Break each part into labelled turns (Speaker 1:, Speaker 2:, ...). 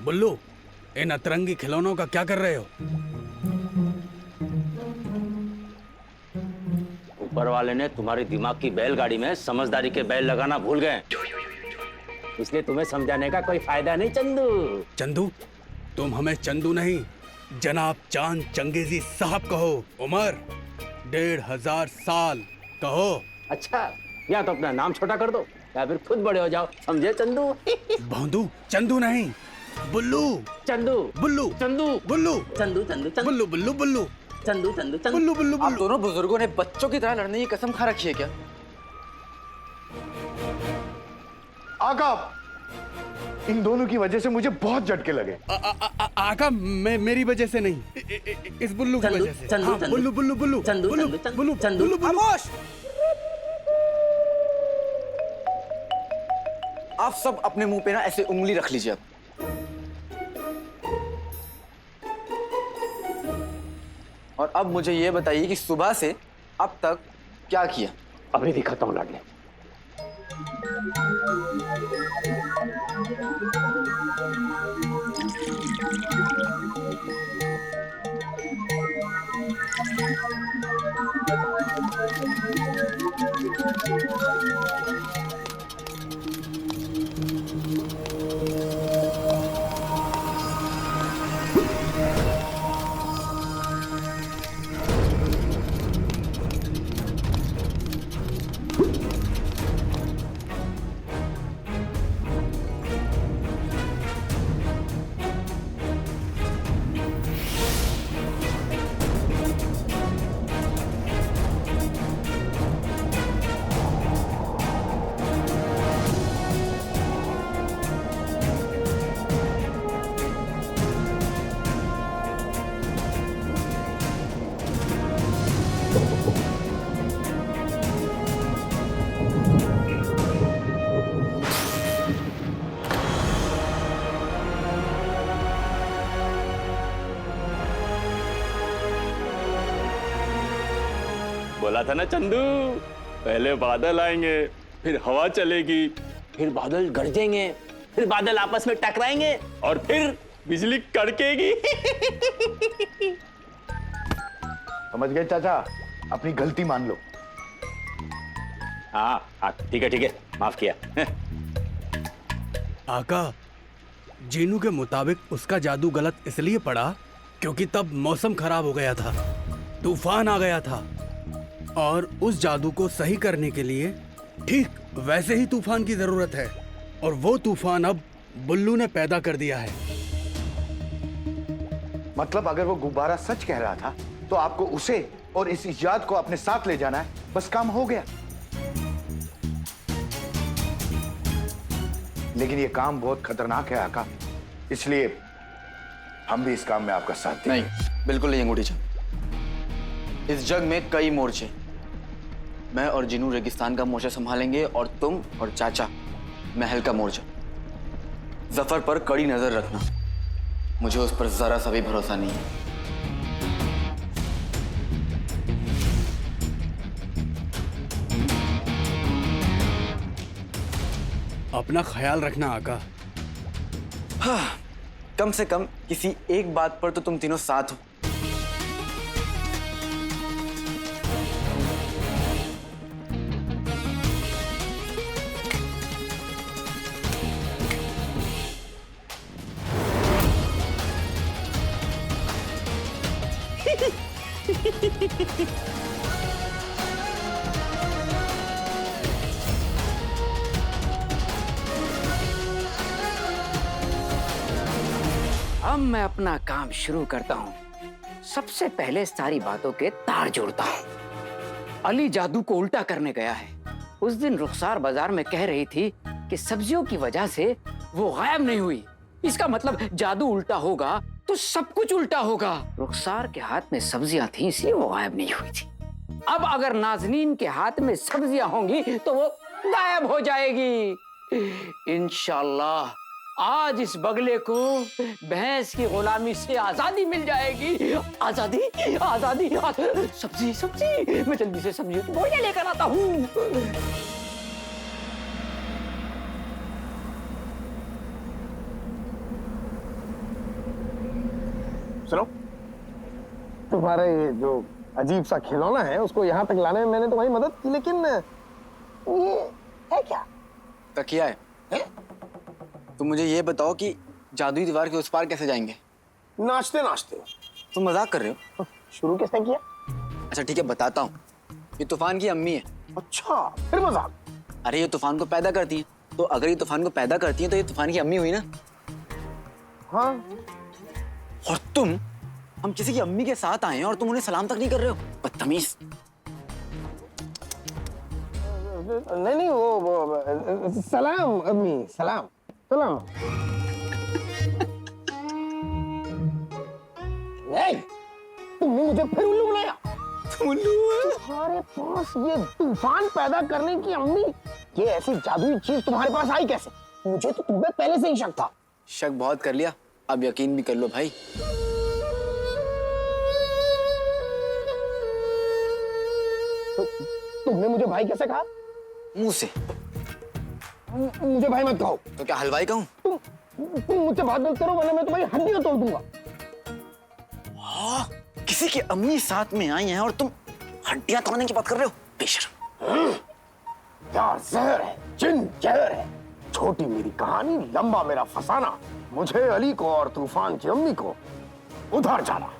Speaker 1: बुल्लू, इन अतरंगी खिलौनों का क्या कर रहे हो?
Speaker 2: ऊपर वाले ने तुम्हारी दिमाग की बैलगाड़ी में समझदारी के बैल लगाना भूल गए, इसलिए तुम्हें समझाने का कोई फायदा नहीं चंदू।
Speaker 1: चंदू? तुम हमें चंदू नहीं, जनाब चांद चंगेजी साहब कहो। उम्र 1500 साल कहो।
Speaker 2: अच्छा, या तो अपना नाम छोटा कर दो या फिर खुद बड़े हो जाओ, समझे चंदू?
Speaker 1: भौंदू, चंदू नहीं, बुल्लू।
Speaker 2: चंदू,
Speaker 1: बुल्लू,
Speaker 2: चंदू,
Speaker 1: बुल्लू,
Speaker 2: चंदू, चंदू, चंदू,
Speaker 1: बुल्लू, बुल्लू, बुल्लू,
Speaker 2: चंदू, चंदू, चंदू,
Speaker 1: बुल्लू, बुल्लू,
Speaker 3: आप
Speaker 1: बुल्लू।
Speaker 3: दोनों बुजुर्गों ने बच्चों की तरह लड़ने की कसम खा रखी है क्या?
Speaker 4: आका, इन दोनों की वजह से मुझे बहुत झटके लगे।
Speaker 1: आका, मेरी वजह से नहीं, इस बुल्लू की वजह से।
Speaker 2: चंदू,
Speaker 1: हाँ,
Speaker 2: चंदू,
Speaker 1: बुल्लू, बुल्लू, बुल्लू,
Speaker 2: चंदू,
Speaker 1: बुल्लू,
Speaker 2: चंदू,
Speaker 1: बुल्लू,
Speaker 2: चंदू,
Speaker 1: बुल्लू, बुल्लू।
Speaker 3: खामोश! आप सब अपने मुंह पे ना ऐसे उंगली रख लीजिए अब। और अब मुझे ये बताइए कि सुबह से अब तक क्या किया?
Speaker 2: अभी दिखाता हूँ लाडले। बोला था ना चंदू, पहले बादल आएंगे, फिर हवा चलेगी, फिर बादल गरजेंगे, फिर बादल आपस में टकराएंगे और फिर बिजली कड़केगी।
Speaker 4: समझ गए चाचा, अपनी गलती मान लो।
Speaker 2: हाँ हाँ, ठीक है, माफ किया।
Speaker 1: आका, जीनू के मुताबिक उसका जादू गलत इसलिए पड़ा क्योंकि तब मौसम खराब हो गया था, तूफान आ गया था, और उस जादू को सही करने के लिए ठीक वैसे ही तूफान की जरूरत है, और वो तूफान अब बुल्लू ने पैदा कर दिया है।
Speaker 4: मतलब अगर वो गुब्बारा सच कह रहा था तो आपको उसे और इस इजाद को अपने साथ ले जाना है, बस काम हो गया। लेकिन ये काम बहुत खतरनाक है आका, इसलिए हम भी इस काम में आपका साथ देंगे।
Speaker 3: नहीं, बिल्कुल नहीं अंगूठी चंद। इस जग में कई मोर्चे, मैं और जिनू रेगिस्तान का मोर्चा संभालेंगे और तुम और चाचा महल का मोर्चा। जफर पर कड़ी नजर रखना, मुझे उस पर जरा सा भी भरोसा नहीं है।
Speaker 1: अपना ख्याल रखना आका।
Speaker 3: हाँ, कम से कम किसी एक बात पर तो तुम तीनों साथ हो।
Speaker 5: अब मैं अपना काम शुरू करता हूँ। सबसे पहले सारी बातों के तार जोड़ता हूँ। अली जादू को उल्टा करने गया है। उस दिन रुखसार बाजार में कह रही थी कि सब्जियों की वजह से वो गायब नहीं हुई। इसका मतलब जादू उल्टा होगा तो सब कुछ उल्टा होगा। रुखसार के हाथ में सब्जियां थी इसलिए वो गायब नहीं हुई थी। अब अगर नाज़नीन के हाथ में सब्जियां होंगी तो वो गायब हो जाएगी। इंशाल्लाह आज इस बगले को भैंस की गुलामी से आजादी मिल जाएगी। आजादी, आजादी, सब्जी, सब्जी। मैं जल्दी से सब्जी की बोरियां लेकर आता हूँ।
Speaker 6: सुनो, तुम्हारा ये जो अजीब सा खिलौना है उसको यहाँ तक लाने में मैंने तुम्हारी मदद की, लेकिन ये है क्या?
Speaker 3: तकिया है। तुम मुझे ये बताओ कि जादुई दीवार के उस पार कैसे जाएंगे?
Speaker 6: नाचते नाचते।
Speaker 3: तुम मजाक कर रहे हो?
Speaker 6: शुरू किसने किया?
Speaker 3: अच्छा ठीक है, बताता हूँ। ये तूफान की अम्मी है।
Speaker 6: अच्छा, फिर मजाक?
Speaker 3: अरे ये तूफान को पैदा करती है, तो अगर ये तूफान को पैदा करती है तो ये तूफान की अम्मी हुई ना।
Speaker 6: हाँ।
Speaker 3: और तुम, हम किसी की अम्मी के साथ आए हैं और तुम उन्हें सलाम तक नहीं कर रहे हो, बदतमीज।
Speaker 6: नहीं, वो सलाम अम्मी, सलाम सलाम। नहीं, तुमने मुझे फिर उल्लू बनाया।
Speaker 3: उल्लू?
Speaker 6: तुम्हारे पास ये तूफान पैदा करने की अम्मी, ये ऐसी जादुई चीज तुम्हारे पास आई कैसे? मुझे तो तुम पे पहले से ही शक था।
Speaker 3: शक बहुत कर लिया, अब यकीन भी कर लो भाई।
Speaker 6: तुमने मुझे भाई कैसे कहा?
Speaker 3: मुंह से।
Speaker 6: मुझे भाई मत कहो।
Speaker 3: तो क्या हलवाई कहूं?
Speaker 6: तुम मुझसे बात मत करो, वरना मैं तुम्हारी हड्डियां तोड़ दूंगा।
Speaker 3: किसी की अम्मी साथ में आई हैं और तुम हड्डियां तोड़ने की बात कर रहे हो, बेशर्म।
Speaker 6: यार जहर है, जिन जहर है। छोटी मेरी कहानी, लंबा मेरा फसाना। मुझे अली को और तूफान की अम्मी को उधार जाना।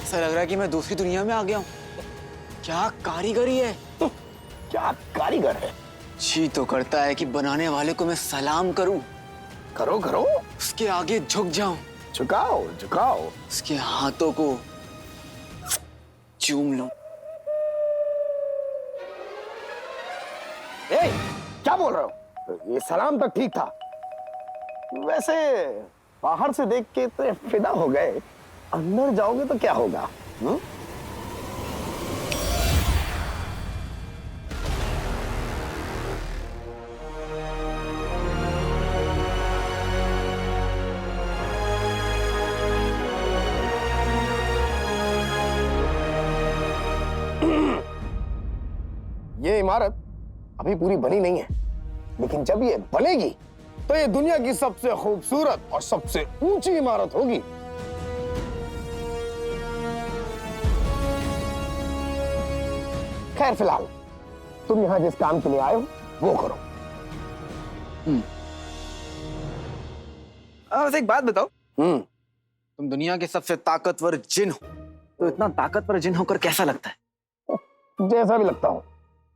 Speaker 3: ऐसा लग रहा है कि मैं दूसरी दुनिया में आ गया हूँ। क्या कारीगरी है।
Speaker 6: क्या कारीगर है।
Speaker 3: जी तो करता है कि बनाने वाले को मैं सलाम करूं,
Speaker 6: करो करो,
Speaker 3: उसके आगे झुक जाऊं,
Speaker 6: झुकाओ झुकाओ,
Speaker 3: उसके हाथों को चूम लूं।
Speaker 6: ए, क्या बोल रहे हो? ये सलाम तक ठीक था। वैसे बाहर से देख के तो फिदा हो गए, अंदर जाओगे तो क्या होगा? ये इमारत अभी पूरी बनी नहीं है, लेकिन जब ये बनेगी तो ये दुनिया की सबसे खूबसूरत और सबसे ऊंची इमारत होगी। खैर फिलहाल तुम यहां जिस काम के लिए आए हो वो करो।
Speaker 3: वैसे एक बात बताओ, तुम दुनिया के सबसे ताकतवर जिन हो, तो इतना ताकतवर जिन होकर कैसा लगता है?
Speaker 6: जैसा भी लगता हो,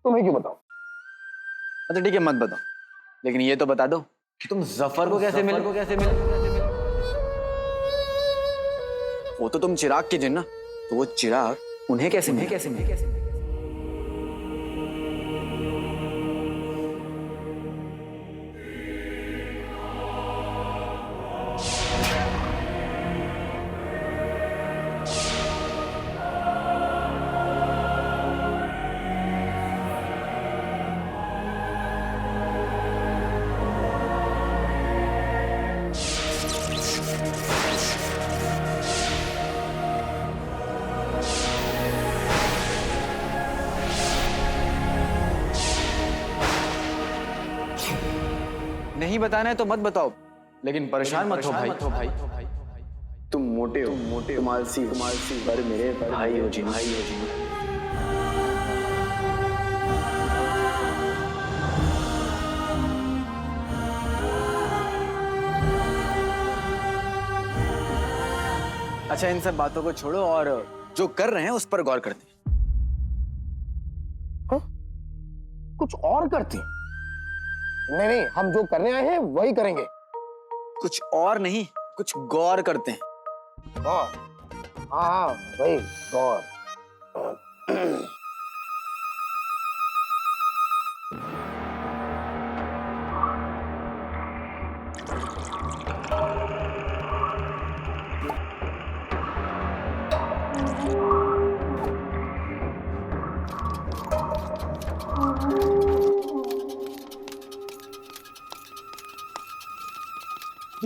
Speaker 6: तुम्हें क्यों बताओ?
Speaker 3: अच्छा ठीक है, मत बताओ, लेकिन ये तो बता दो कि तुम जफर को कैसे मिले? वो तो तुम चिराग के जिन ना, तो वो चिराग उन्हें कैसे मिले? नहीं बताना है तो मत बताओ, लेकिन परेशान मत हो भाई।
Speaker 6: तुम मोटे हो, तुम आलसी पर मेरे भाई हो जी।
Speaker 3: अच्छा इन सब बातों को छोड़ो और जो कर रहे हैं उस पर गौर करते हैं।
Speaker 6: कुछ और करते हैं? नहीं, हम जो करने आए हैं वही करेंगे।
Speaker 3: कुछ और नहीं, कुछ गौर करते हैं।
Speaker 6: गौर? हाँ वही गौर।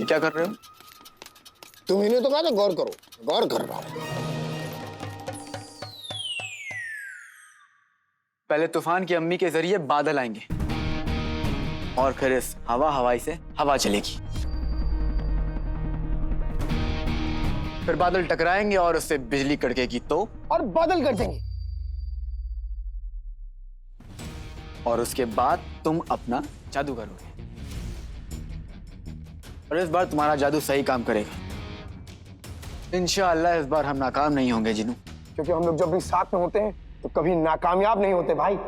Speaker 3: ये क्या कर रहे हो?
Speaker 6: तुम इन्हें तो कहा था गौर करो, गौर कर रहा हूं।
Speaker 3: पहले तूफान की अम्मी के जरिए बादल आएंगे और फिर इस हवाई से हवा चलेगी, फिर बादल टकराएंगे और उससे बिजली कड़केगी तो,
Speaker 6: और बादल कर देंगे।
Speaker 3: और उसके बाद तुम अपना जादू करोगे और इस बार तुम्हारा जादू सही काम करेगा। इंशाअल्लाह इस बार हम नाकाम नहीं होंगे जिनू।
Speaker 6: क्योंकि हम लोग जब भी साथ में होते हैं तो कभी नाकामयाब नहीं होते भाई।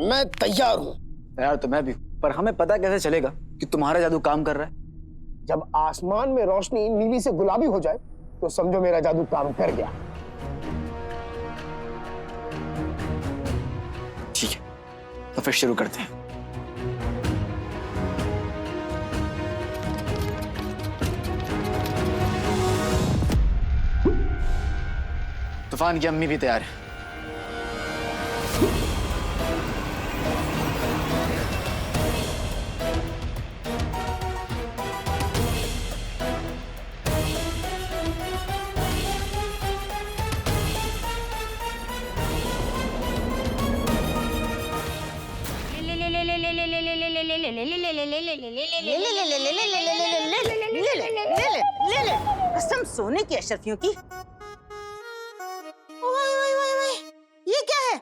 Speaker 6: मैं तैयार हूं।
Speaker 3: यार तो मैं भी हूं, पर हमें पता कैसे चलेगा कि तुम्हारा जादू काम कर रहा है?
Speaker 6: जब आसमान में रोशनी नीली से गुलाबी हो जाए तो समझो मेरा जादू काम कर गया।
Speaker 3: ठीक है, तो फिर शुरू करते हैं। तूफान की अम्मी भी तैयार है।
Speaker 7: कसम सोने की अशरफियों की। ये क्या है?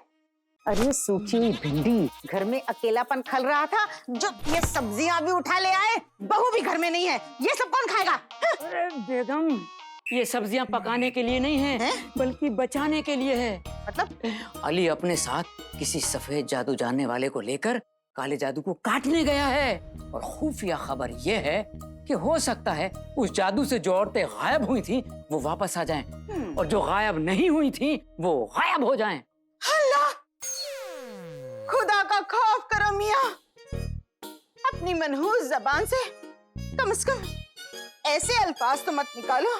Speaker 7: अरे सूखी हुई भिंडी। घर में अकेलापन खल रहा था, जो ये सब्जियां भी उठा ले आए। बहू भी घर में नहीं है, ये सब कौन खाएगा?
Speaker 5: अरे बेगम, ये सब्जियां पकाने के लिए नहीं है, बल्कि बचाने के लिए है।
Speaker 7: मतलब
Speaker 5: अली अपने साथ किसी सफेद जादू जानने वाले को लेकर काले जादू को काटने गया है, और खुफिया खबर यह है कि हो सकता है उस जादू से जो औरतें गायब हुई थी वो वापस आ जाएं, और जो गायब नहीं हुई थी वो गायब हो जाएं।
Speaker 7: अल्लाह, खुदा का खौफ करो मियाँ। अपनी मनहूस जबान से कम ऐसे अल्फाज तो मत निकालो।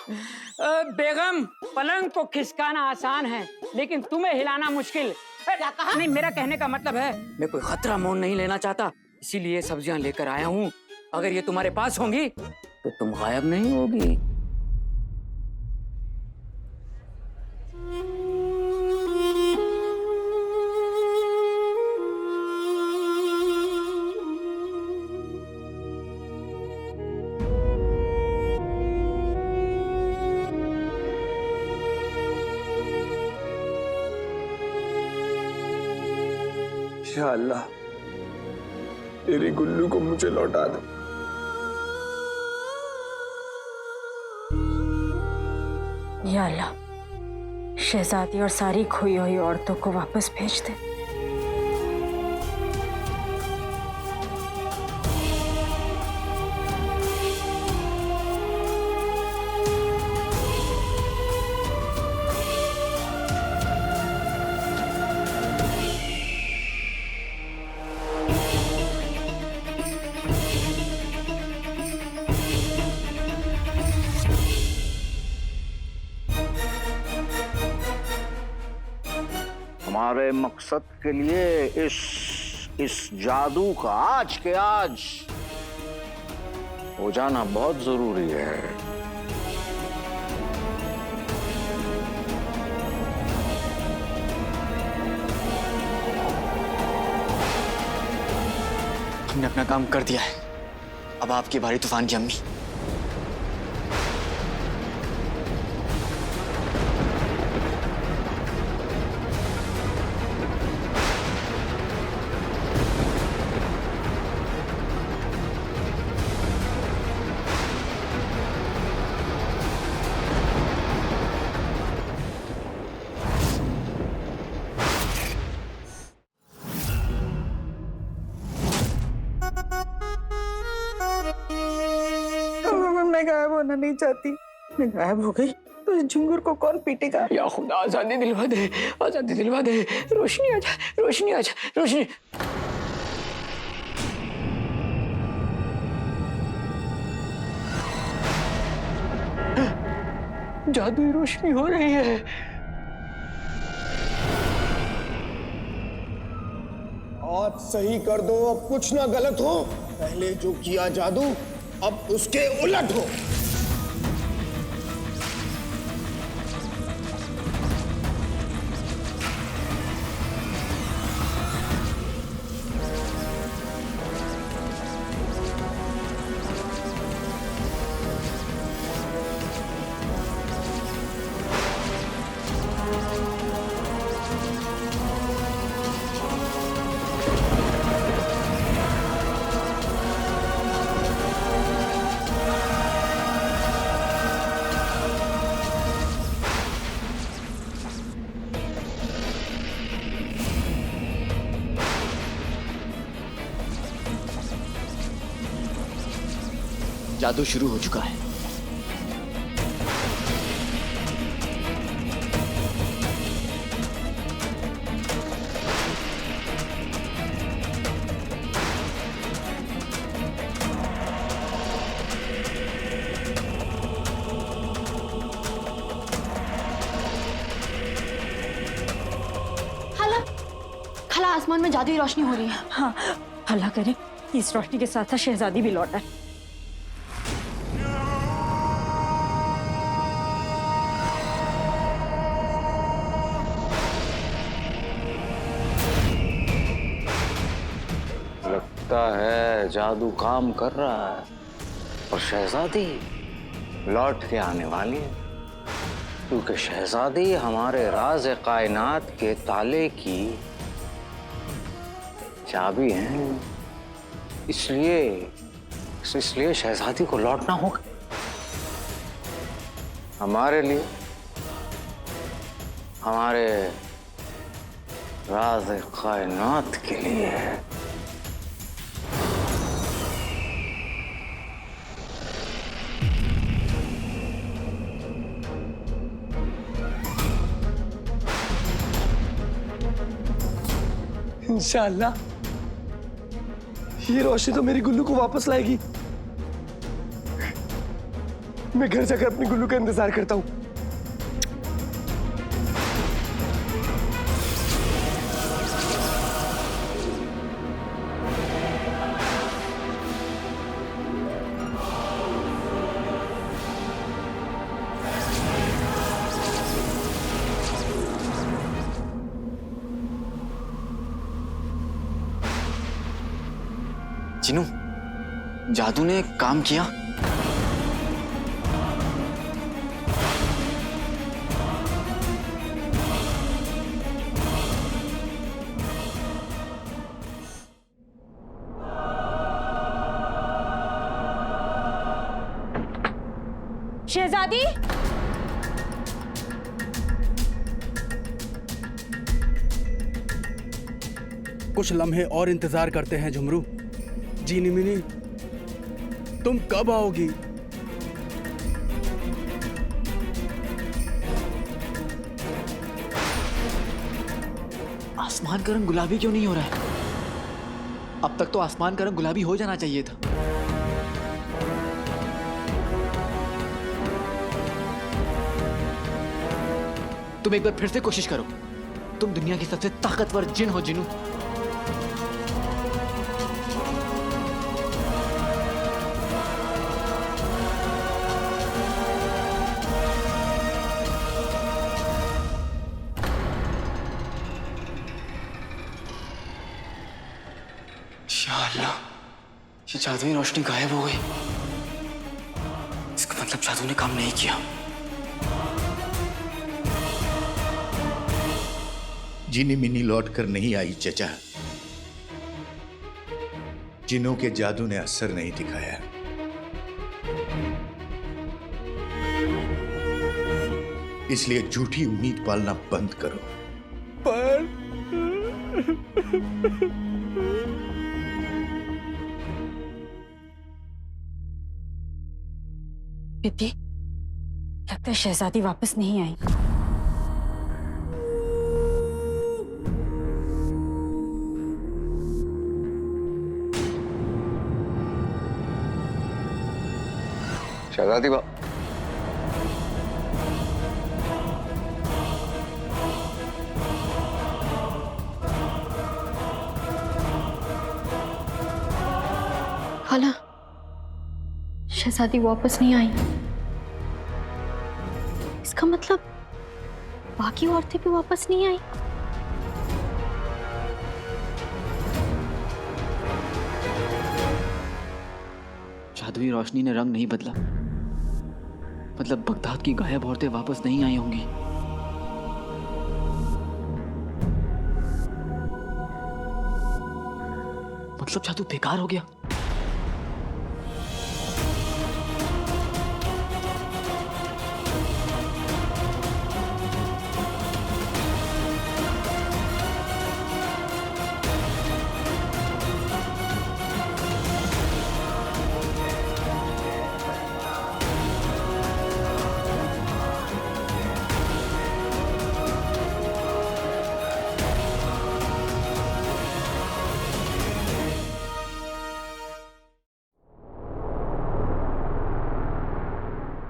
Speaker 5: बेगम, पलंग को खिसकाना आसान है, लेकिन तुम्हें हिलाना मुश्किल।
Speaker 7: क्या कहा?
Speaker 5: नहीं, मेरा कहने का मतलब है मैं कोई खतरा मोल नहीं लेना चाहता, इसीलिए सब्जियां लेकर आया हूँ। अगर ये तुम्हारे पास होंगी तो तुम गायब नहीं होगी।
Speaker 6: या अल्लाह, तेरी गुल्लू को मुझे लौटा दे।
Speaker 8: या अल्लाह, शहजादी और सारी खोई हुई औरतों को वापस भेज दे।
Speaker 4: हमारे मकसद के लिए इस जादू का आज के आज हो जाना बहुत जरूरी है।
Speaker 3: हमने अपना काम कर दिया है, अब आपकी बारी तूफान की अम्मी।
Speaker 7: मैं गायब होना नहीं चाहती। मैं गायब हो गई तो इस झुंगुर को कौन पीटेगा?
Speaker 5: या खुदा आजादी दिलवा दे, आजादी दिलवा दे। रोशनी आजा, रोशनी आजा, रोशनी। जादुई रोशनी हो रही है।
Speaker 6: आज सही कर दो, अब कुछ ना गलत हो। पहले जो किया जादू अब उसके उलट हो।
Speaker 3: जादू शुरू हो चुका है।
Speaker 8: खाला आसमान में जादुई रोशनी हो रही है। हाँ, अल्लाह करे इस रोशनी के साथ साथ शहजादी भी लौटा है।
Speaker 5: लगता है जादू काम कर रहा है और शहजादी लौट के आने वाली है, क्योंकि शहजादी हमारे राज कायनात के ताले की चाबी है। इसलिए शहजादी को लौटना होगा हमारे लिए, हमारे राज कायनात के लिए।
Speaker 6: इंशाअल्लाह ये रोशनी तो मेरी गुल्लू को वापस लाएगी। मैं घर जाकर अपनी गुल्लू का इंतजार करता हूँ।
Speaker 3: जिनू, जादू ने काम किया।
Speaker 8: शहजादी,
Speaker 1: कुछ लम्हे और इंतजार करते हैं झुमरू। जीनी मिनी, तुम कब आओगी?
Speaker 3: आसमान का रंग गुलाबी क्यों नहीं हो रहा है? अब तक तो आसमान का रंग गुलाबी हो जाना चाहिए था। तुम एक बार फिर से कोशिश करो। तुम दुनिया की सबसे ताकतवर जिन हो जिनू। या अल्लाह, ये जादुई रोशनी गायब हो गई। इसका मतलब जादू ने काम नहीं किया।
Speaker 4: जिनी मिनी लौट कर नहीं आई चचा। जिनों के जादू ने असर नहीं दिखाया। इसलिए झूठी उम्मीद पालना बंद करो।
Speaker 6: पर
Speaker 8: दीदी, लगता है शहजादी वापस नहीं आई।
Speaker 3: शहजादी बा
Speaker 9: खाला, शहजादी वापस नहीं आई। इसका मतलब बाकी औरतें भी वापस नहीं आई।
Speaker 3: जादुई रोशनी ने रंग नहीं बदला, मतलब बगदाद की गायब औरतें वापस नहीं आई होंगी। मतलब जादू बेकार हो गया।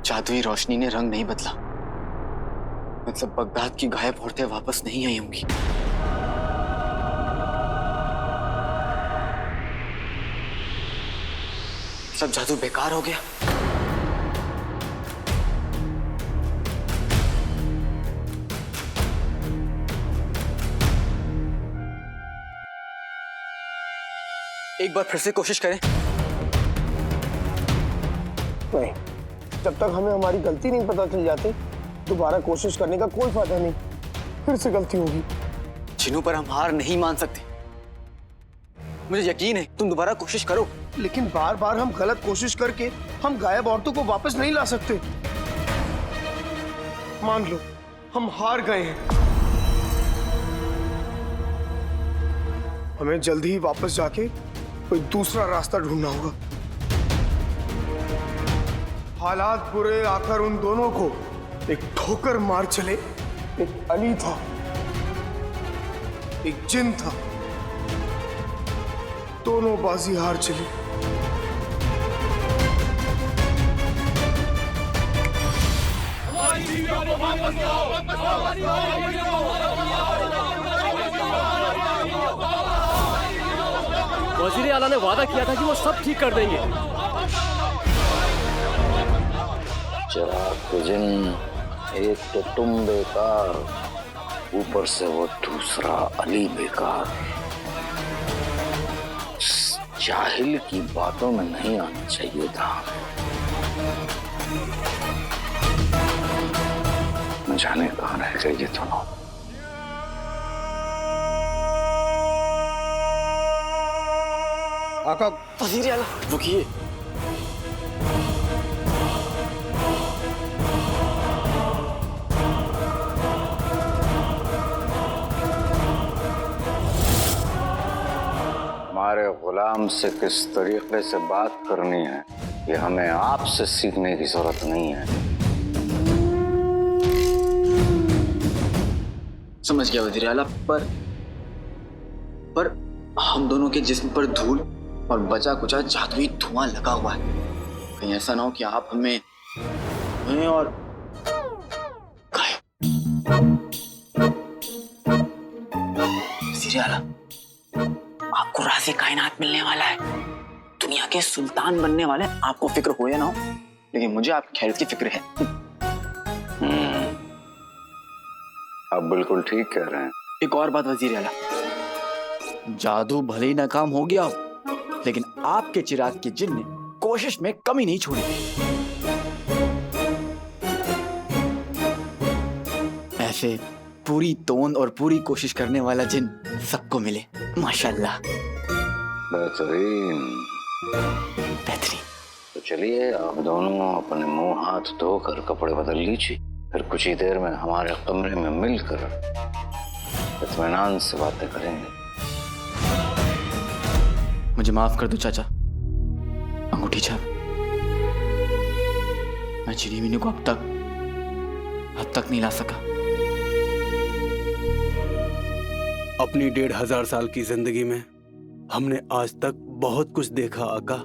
Speaker 3: जादुई रोशनी ने रंग नहीं बदला, मतलब बगदाद की गायब औरतें वापस नहीं आई होंगी। सब जादू बेकार हो गया। एक बार फिर से कोशिश करें।
Speaker 6: नहीं, जब तक हमें हमारी गलती नहीं पता चल जाती, दोबारा कोशिश करने का कोई फायदा नहीं। फिर से गलती होगी।
Speaker 3: जिनू पर हम हार नहीं मान सकते। मुझे यकीन है, तुम दोबारा कोशिश करो।
Speaker 6: लेकिन बार बार हम गलत कोशिश करके हम गायब औरतों को वापस नहीं ला सकते। मान लो हम हार गए हैं। हमें जल्दी ही वापस जाके कोई दूसरा रास्ता ढूंढना होगा। हालात बुरे आकर उन दोनों को एक ठोकर मार चले। एक अली था, एक जिन था, दोनों बाजी हार चली।
Speaker 10: वजीर आला ने वादा किया था कि वो सब ठीक कर देंगे।
Speaker 11: चिराग जिन, एक तो तुम बेकार, ऊपर से वो दूसरा अली बेकार। जाहिल की बातों में नहीं आना चाहिए था। न जाने कहाँ रह गए ये दोनों।
Speaker 6: आका,
Speaker 3: वजीर आला रुकिए।
Speaker 11: हमारे गुलाम से किस तरीके से बात करनी है, ये हमें आपसे सीखने की जरूरत नहीं है।
Speaker 3: समझ गया वजीर आला, पर हम दोनों के जिस्म पर धूल और बचा कुचा जादुई धुआं लगा हुआ है। कहीं ऐसा ना हो कि आप हमें और वजीर आला, आपको राज़े कायनात मिलने वाला है, दुनिया के सुल्तान बनने वाले। आपको फिक्र हो या ना हो, लेकिन मुझे आपकी खैरियत की फिक्र है।
Speaker 11: आप बिल्कुल ठीक कह रहे हैं।
Speaker 3: एक और बात वजीर आला, जादू भले ही नाकाम हो गया हो, लेकिन आपके चिराग के जिन ने कोशिश में कमी नहीं छोड़ी। ऐसे पूरी तोन और पूरी कोशिश करने वाला जिन सबको मिले, माशाल्लाह।
Speaker 11: बेहतरीन। तो चलिए आप दोनों अपने मुंह हाथ धोकर कपड़े बदल लीजिए, फिर कुछ ही देर में हमारे कमरे में मिलकर इत्मीनान से बातें करेंगे।
Speaker 3: मुझे माफ कर दो चाचा, अंगूठी छाप। मैं चीनी मीनू को अब तक नहीं ला सका।
Speaker 1: अपनी 1500 साल की जिंदगी में हमने आज तक बहुत कुछ देखा आका,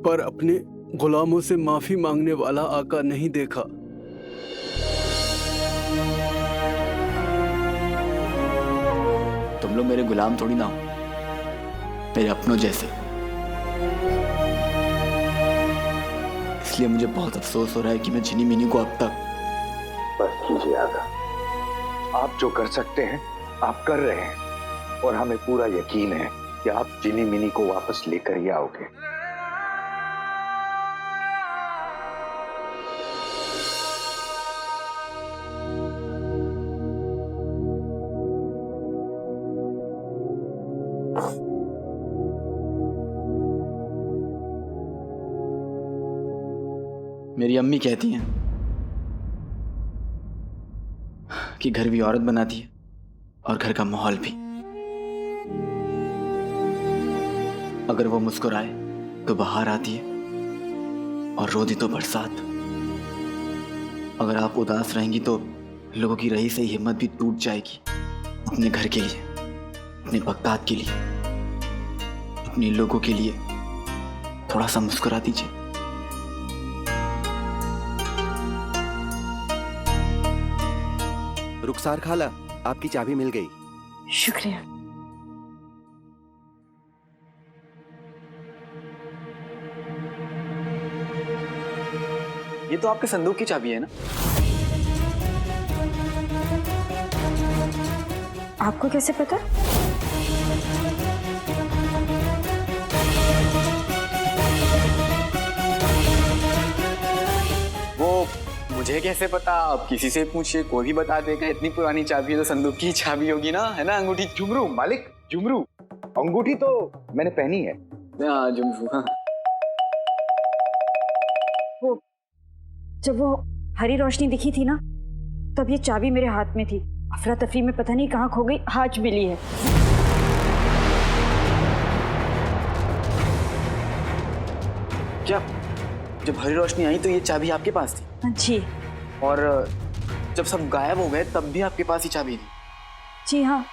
Speaker 1: पर अपने गुलामों से माफी मांगने वाला आका नहीं देखा।
Speaker 3: तुम लोग मेरे गुलाम थोड़ी ना हो, मेरे अपनों जैसे। इसलिए मुझे बहुत अफसोस हो रहा है कि मैं चीनी मीनू को अब तक।
Speaker 4: बस कीजिए आका, आप जो कर सकते हैं आप कर रहे हैं, और हमें पूरा यकीन है कि आप चीनी मिनी को वापस लेकर ही आओगे।
Speaker 3: मेरी अम्मी कहती हैं कि घर भी औरत बनाती है और घर का माहौल भी। अगर वो मुस्कुराए तो बहार आती है और रो दी तो बरसात। अगर आप उदास रहेंगी तो लोगों की रही से हिम्मत भी टूट जाएगी। अपने घर के लिए, अपने बगदाद के लिए, अपने लोगों के लिए थोड़ा सा मुस्कुरा दीजिए।
Speaker 12: रुखसार खाला, आपकी चाबी मिल गई।
Speaker 8: शुक्रिया।
Speaker 3: ये तो आपके संदूक की चाबी है ना?
Speaker 8: आपको कैसे पता?
Speaker 3: वो मुझे कैसे पता? आप किसी से पूछिए, कोई भी बता देगा। इतनी पुरानी चाबी है तो संदूक की चाबी होगी ना, है ना? अंगूठी।
Speaker 4: जुमरू मालिक, जुमरू। अंगूठी तो मैंने पहनी है।
Speaker 3: हाँ, जुमरू। हाँ।
Speaker 8: जब वो हरी रोशनी दिखी थी ना, तब ये चाबी मेरे हाथ में थी। अफरा तफरी में पता नहीं कहाँ खो गई, आज मिली है।
Speaker 3: क्या जब हरी रोशनी आई तो ये चाबी आपके पास थी?
Speaker 8: जी।
Speaker 3: और जब सब गायब हो गए तब भी आपके पास ही चाबी थी?
Speaker 8: जी हाँ।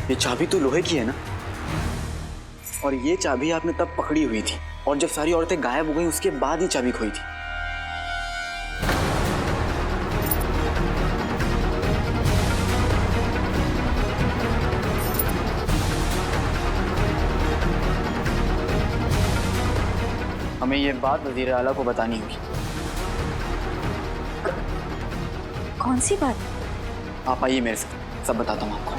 Speaker 3: ये चाबी तो लोहे की है ना? और ये चाबी आपने तब पकड़ी हुई थी, और जब सारी औरतें गायब हो गई उसके बाद ही चाबी खोई थी। हमें ये बात वजीर आला को बतानी होगी।
Speaker 8: कौन सी बात?
Speaker 3: आप आइए मेरे साथ, सब बताता हूँ आपको।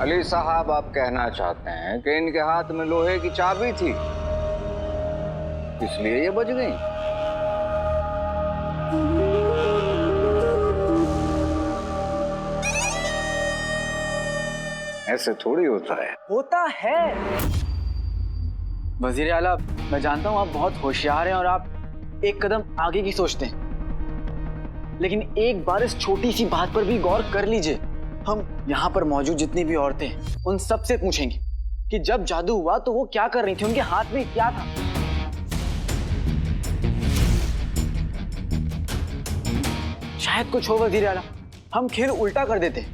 Speaker 11: अली साहब, आप कहना चाहते हैं कि इनके हाथ में लोहे की चाबी थी, इसलिए ये बच गई? ऐसे थोड़ी होता है।
Speaker 3: होता है वजीर आला, मैं जानता हूं आप बहुत होशियार हैं और आप एक कदम आगे की सोचते हैं, लेकिन एक बार इस छोटी सी बात पर भी गौर कर लीजिए। हम यहाँ पर मौजूद जितनी भी औरतें हैं उन सब से पूछेंगे कि जब जादू हुआ तो वो क्या कर रही थी, उनके हाथ में क्या था। शायद कुछ हो वजीर आला, हम खेल उल्टा कर देते।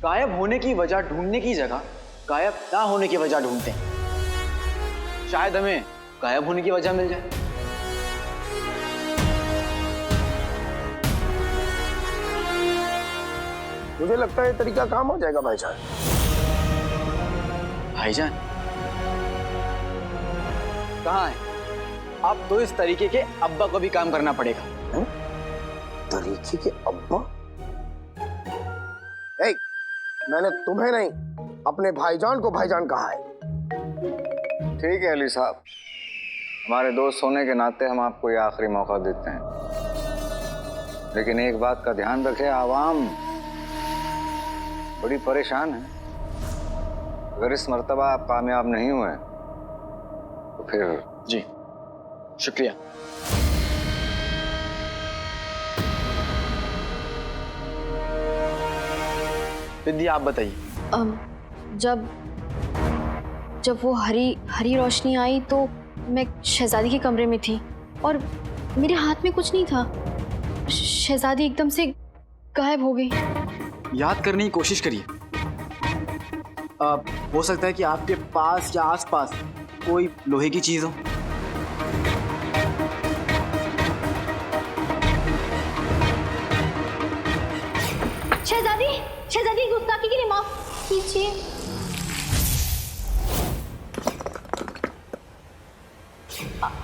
Speaker 3: गायब होने की वजह ढूंढने की जगह गायब ना होने की वजह ढूंढते हैं। शायद हमें गायब होने की वजह मिल जाए।
Speaker 6: मुझे लगता है तरीका काम हो जाएगा भाईजान।
Speaker 3: भाईजान कहाँ है? अब तो इस तरीके के अब्बा को भी काम करना पड़ेगा।
Speaker 6: तरीके के अब्बा? मैंने तुम्हें नहीं, अपने भाईजान को भाईजान कहा है।
Speaker 11: ठीक है अली साहब, हमारे दोस्त होने के नाते हम आपको ये आखिरी मौका देते हैं, लेकिन एक बात का ध्यान रखें, आवाम बड़ी परेशान है। अगर इस मर्तबा आप कामयाब नहीं हुए तो फिर।
Speaker 3: जी शुक्रिया। विद्य आप बताइए।
Speaker 9: जब वो हरी रोशनी आई तो मैं शहजादी के कमरे में थी और मेरे हाथ में कुछ नहीं था। शहजादी एकदम से गायब हो गई।
Speaker 3: याद करने की कोशिश करिए। हो सकता है कि आपके पास या आसपास कोई लोहे की चीज हो।
Speaker 9: शहजादी गुस्ताखी के लिए माफ कीजिए।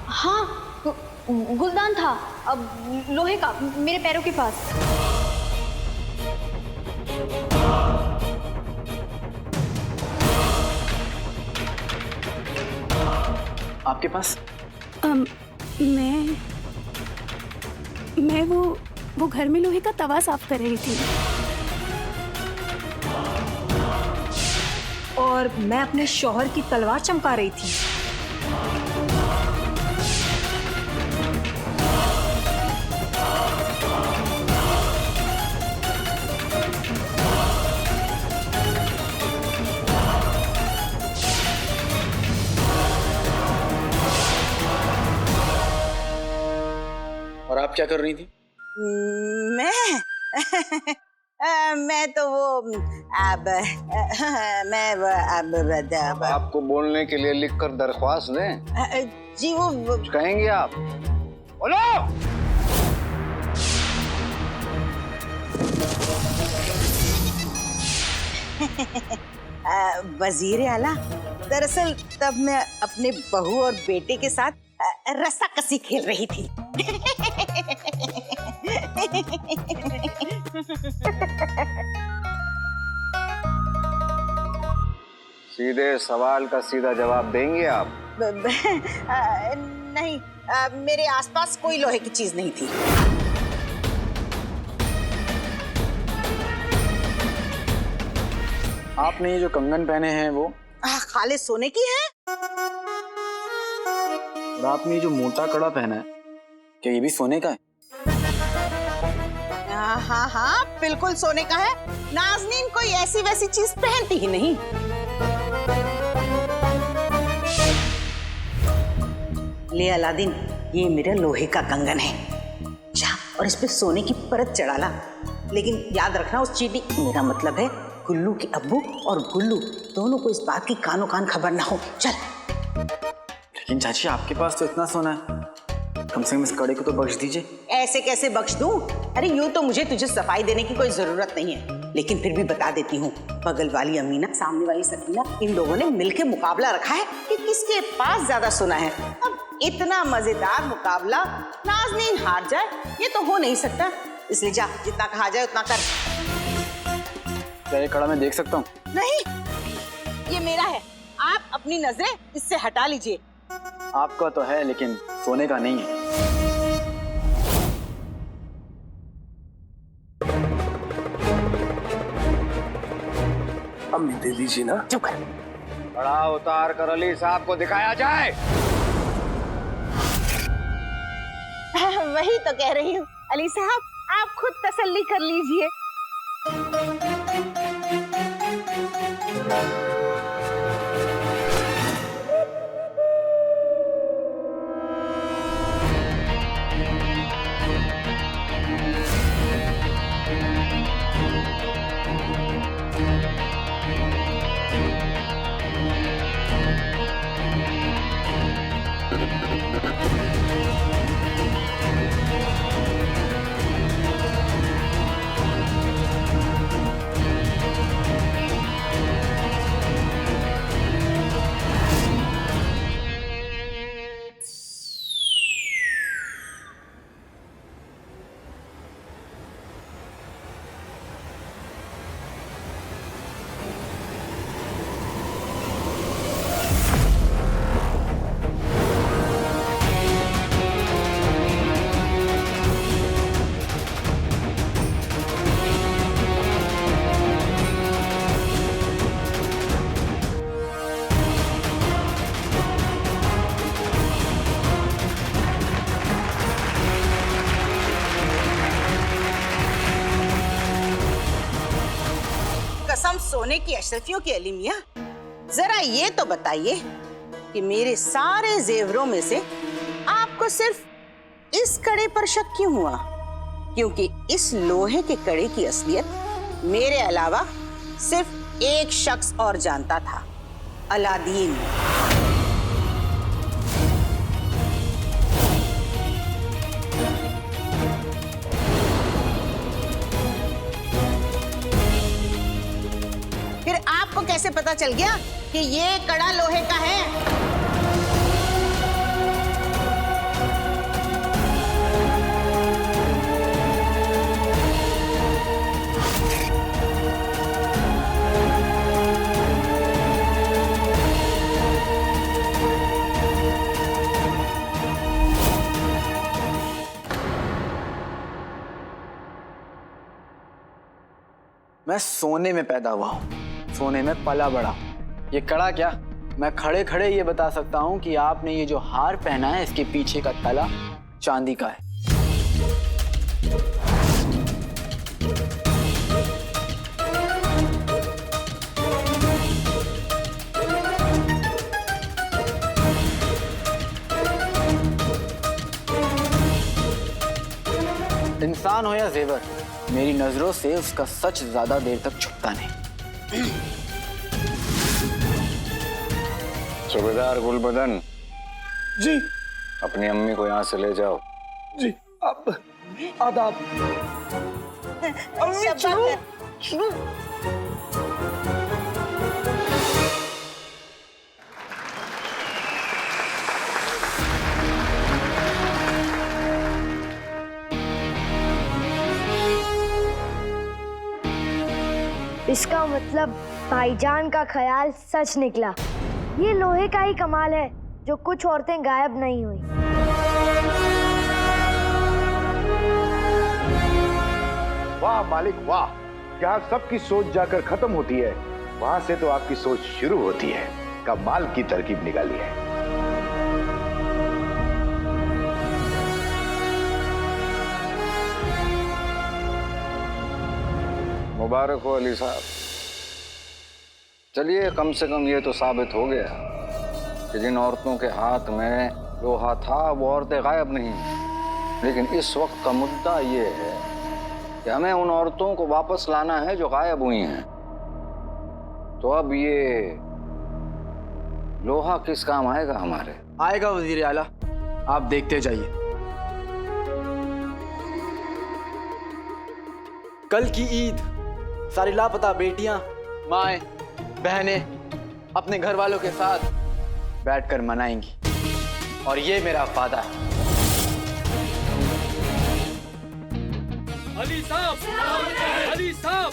Speaker 9: हाँ, गुलदान था, अब लोहे का, मेरे पैरों के पास।
Speaker 3: आपके पास?
Speaker 13: मैं वो घर में लोहे का तवा साफ कर रही थी
Speaker 8: और मैं अपने शौहर की तलवार चमका रही थी।
Speaker 3: और आप क्या कर रही थी?
Speaker 7: मैं तो वो अब
Speaker 11: आपको बोलने के लिए लिखकर दरख्वास्त दें?
Speaker 7: जी वो
Speaker 11: कुछ कहेंगे आप? बोलो।
Speaker 7: वजीर आला, दरअसल तब मैं अपने बहू और बेटे के साथ रस्साकसी खेल रही थी।
Speaker 11: सीधे सवाल का सीधा जवाब देंगे आप?
Speaker 7: नहीं, मेरे आसपास कोई लोहे की चीज नहीं थी।
Speaker 3: आपने ये जो कंगन पहने हैं वो
Speaker 7: खाली सोने की है।
Speaker 3: और आपने ये जो मोटा कड़ा पहना है, क्या ये भी सोने का है?
Speaker 7: हाँ हाँ बिल्कुल सोने का है। नाज़नीन कोई ऐसी वैसी चीज पहनती ही नहीं। ले अलादीन, ये मेरा लोहे का कंगन है, जा और इस पे सोने की परत चढ़ा ला। लेकिन याद रखना, उस चीटी, मेरा मतलब है गुल्लू के अब्बू और गुल्लू दोनों को इस बात की कानो कान खबर ना हो। चल।
Speaker 3: लेकिन चाची आपके पास तो इतना सोना है, कम से कम इस कड़े को तो बख्श दीजिए।
Speaker 7: ऐसे कैसे बख्श दूं? अरे यूं तो मुझे तुझे सफाई देने की कोई जरूरत नहीं है, लेकिन फिर भी बता देती हूँ, बगल वाली अमीना, सामने वाली सकीना, इन लोगों ने मिलके मुकाबला रखा है कि किसके पास ज्यादा सोना है। अब इतना मजेदार मुकाबला नाज़नीन हार जाए, ये तो हो नहीं सकता। इसलिए जा, जितना कहा जाए उतना कर।
Speaker 3: क्या ये कड़ा मैं देख सकता हूँ?
Speaker 7: नहीं, ये मेरा है, आप अपनी नजरें इससे हटा लीजिए।
Speaker 3: आपका तो है लेकिन सोने का नहीं है।
Speaker 6: अम्मी दे दीजिए ना।
Speaker 7: चुप कर।
Speaker 11: कड़ा उतार कर अली साहब को दिखाया जाए।
Speaker 7: वही तो कह रही हूँ अली साहब, आप खुद तसल्ली कर लीजिए। सोने की अशरफियों की अली मियां, जरा ये तो बताइए कि मेरे सारे जेवरों में से आपको सिर्फ इस कड़े पर शक क्यों हुआ? क्योंकि इस लोहे के कड़े की असलियत मेरे अलावा सिर्फ एक शख्स और जानता था, अलादीन। फिर आपको कैसे पता चल गया कि ये कड़ा लोहे का है?
Speaker 3: मैं सोने में पैदा हुआ हूँ, सोने में पला बड़ा। ये कड़ा क्या, मैं खड़े खड़े ये बता सकता हूँ कि आपने ये जो हार पहना है इसके पीछे का तला चांदी का है। इंसान हो या जेवर, मेरी नजरों से उसका सच ज्यादा देर तक छुपता नहीं।
Speaker 11: सूबेदार गुलबदन
Speaker 6: जी।
Speaker 11: अपनी अम्मी को यहाँ से ले जाओ।
Speaker 6: जी। अब आदाब। अम्मी चलो चलो।
Speaker 14: इसका मतलब भाईजान का ख्याल सच निकला। ये लोहे का ही कमाल है जो कुछ औरतें गायब नहीं हुई।
Speaker 4: वाह मालिक वाह, जहाँ सबकी सोच जाकर खत्म होती है वहां से तो आपकी सोच शुरू होती है। कमाल की तरकीब निकाली है।
Speaker 11: मुबारक हो अली साहब। चलिए, कम से कम ये तो साबित हो गया कि जिन औरतों के हाथ में लोहा था वो औरतें गायब नहीं। लेकिन इस वक्त का मुद्दा ये है कि हमें उन औरतों को वापस लाना है जो गायब हुई हैं। तो अब ये लोहा किस काम आएगा हमारे?
Speaker 3: आएगा वजीर आला, आप देखते जाइए। कल की ईद सारी लापता बेटियां, माएं, बहनें अपने घर वालों के साथ बैठकर मनाएंगी और ये मेरा वादा है।
Speaker 10: अली साहब, अली साहब,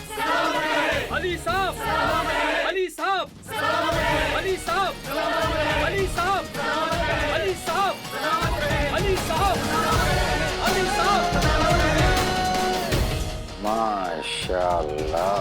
Speaker 10: अली साहब, अली साहब, अली साहब, अली साहब, अली साहब, अली साहब, अली साहब।
Speaker 11: माशाअल्लाह।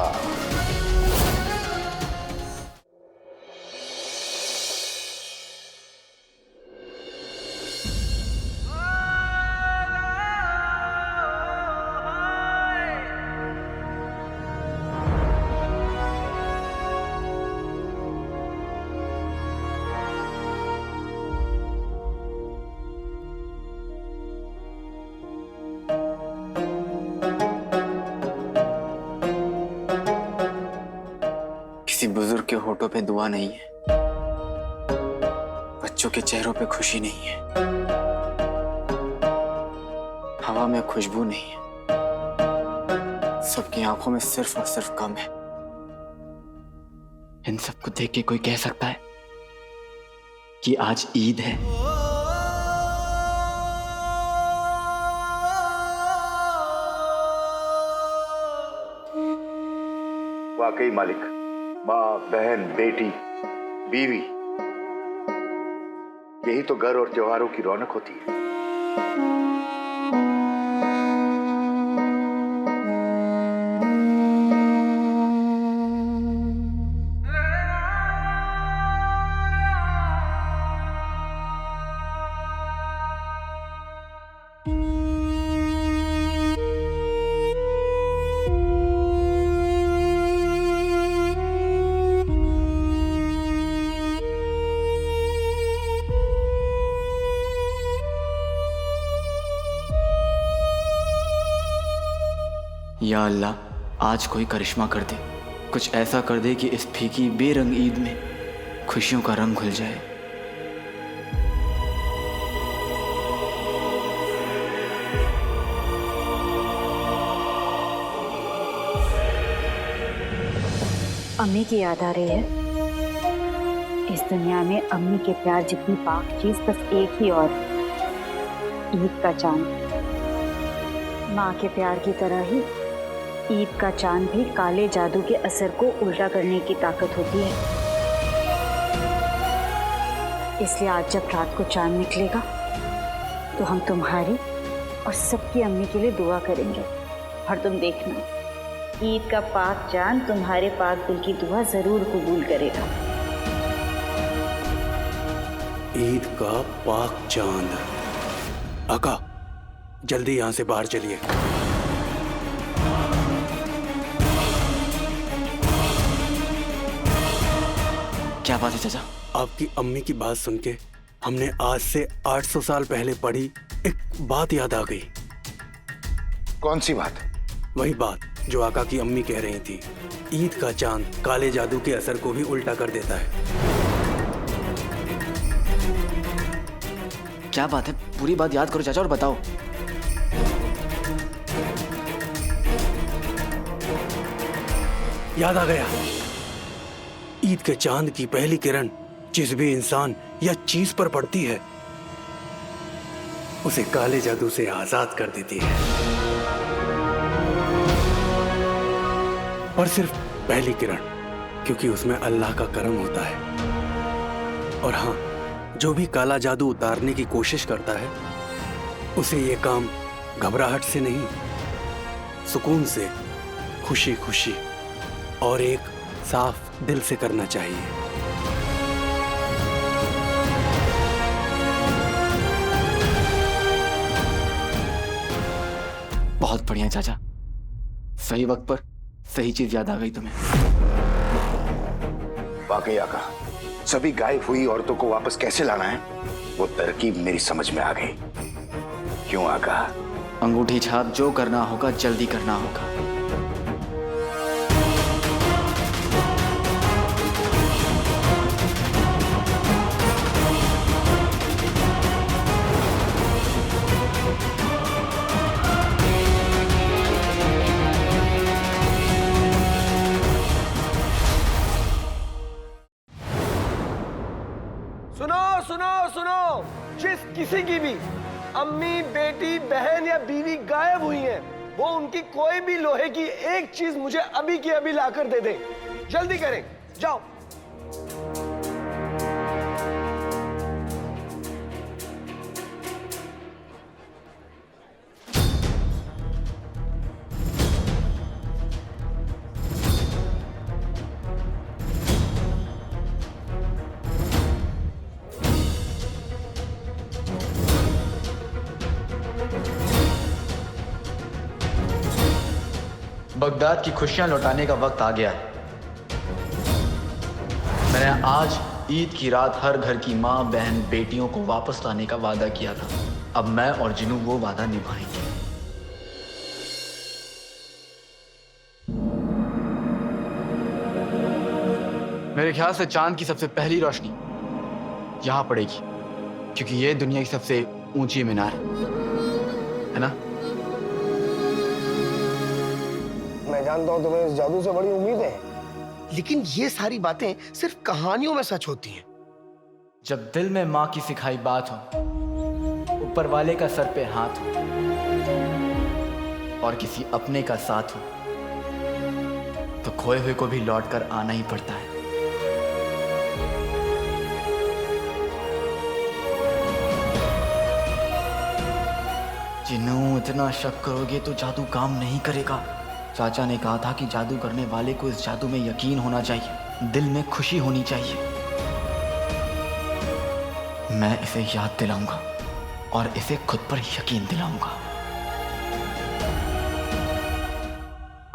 Speaker 3: किसी बुजुर्ग के होठों पे दुआ नहीं है, बच्चों के चेहरों पे खुशी नहीं है, हवा में खुशबू नहीं है, सबकी आंखों में सिर्फ और सिर्फ गम है। इन सबको देख के कोई कह सकता है कि आज ईद है?
Speaker 4: वाकई मालिक, माँ, बहन, बेटी, बीवी, यही तो घर और त्योहारों की रौनक होती है।
Speaker 3: या अल्लाह, आज कोई करिश्मा कर दे, कुछ ऐसा कर दे कि इस फीकी बेरंग ईद में खुशियों का रंग घुल जाए।
Speaker 8: अम्मी की याद आ रही है। इस दुनिया में अम्मी के प्यार जितनी पाक चीज बस एक ही और, ईद का चांद। माँ के प्यार की तरह ही ईद का चांद भी काले जादू के असर को उल्टा करने की ताकत होती है। इसलिए आज जब रात को चांद निकलेगा तो हम तुम्हारी और सबकी अम्मी के लिए दुआ करेंगे, और तुम देखना ईद का पाक चांद तुम्हारे पाक दिल की दुआ जरूर कबूल करेगा।
Speaker 1: ईद का पाक चांद। आका, जल्दी यहाँ से बाहर चलिए।
Speaker 3: क्या बात है चाचा?
Speaker 1: आपकी अम्मी की बात सुन के हमने आज से 800 साल पहले पढ़ी एक बात याद आ गई।
Speaker 4: कौन सी बात?
Speaker 1: वही बात जो आका की अम्मी कह रही थी, ईद का चांद काले जादू के असर को भी उल्टा कर देता है।
Speaker 3: क्या बात है? पूरी बात याद करो चाचा और बताओ।
Speaker 1: याद आ गया। ईद के चांद की पहली किरण जिस भी इंसान या चीज पर पड़ती है उसे काले जादू से आजाद कर देती है। और सिर्फ पहली किरण, क्योंकि उसमें अल्लाह का करम होता है। और हाँ, जो भी काला जादू उतारने की कोशिश करता है उसे ये काम घबराहट से नहीं, सुकून से, खुशी खुशी और एक साफ दिल से करना चाहिए।
Speaker 3: बहुत बढ़िया चाचा, सही वक्त पर सही चीज याद आ गई तुम्हें।
Speaker 4: वाकई आका, सभी गायब हुई औरतों को वापस कैसे लाना है वो तरकीब मेरी समझ में आ गई। क्यों आका?
Speaker 3: अंगूठी छाप जो करना होगा जल्दी करना होगा।
Speaker 6: सुनो, जिस किसी की भी अम्मी, बेटी, बहन या बीवी गायब हुई है, वो उनकी कोई भी लोहे की एक चीज मुझे अभी की अभी लाकर दे दे। जल्दी करें, जाओ।
Speaker 3: बगदाद की खुशियां लौटाने का वक्त आ गया है। मैंने आज ईद की रात हर घर की माँ, बहन, बेटियों को वापस लाने का वादा किया था। अब मैं और जिनू वो वादा निभाएंगे। मेरे ख्याल से चांद की सबसे पहली रोशनी यहां पड़ेगी, क्योंकि ये दुनिया की सबसे ऊंची मीनार है ना?
Speaker 6: मैं जानता हूं तुम्हें इस जादू से बड़ी उम्मीद है, लेकिन ये सारी बातें सिर्फ कहानियों में सच होती हैं।
Speaker 3: जब दिल में माँ की सिखाई बात हो, ऊपर वाले का सर पे हाथ हो और किसी अपने का साथ हो, तो खोए हुए को भी लौट कर आना ही पड़ता है। जिन्नू, इतना शक करोगे तो जादू काम नहीं करेगा। चाचा ने कहा था कि जादू करने वाले को इस जादू में यकीन होना चाहिए, दिल में खुशी होनी चाहिए। मैं इसे याद दिलाऊंगा और इसे खुद पर यकीन दिलाऊंगा।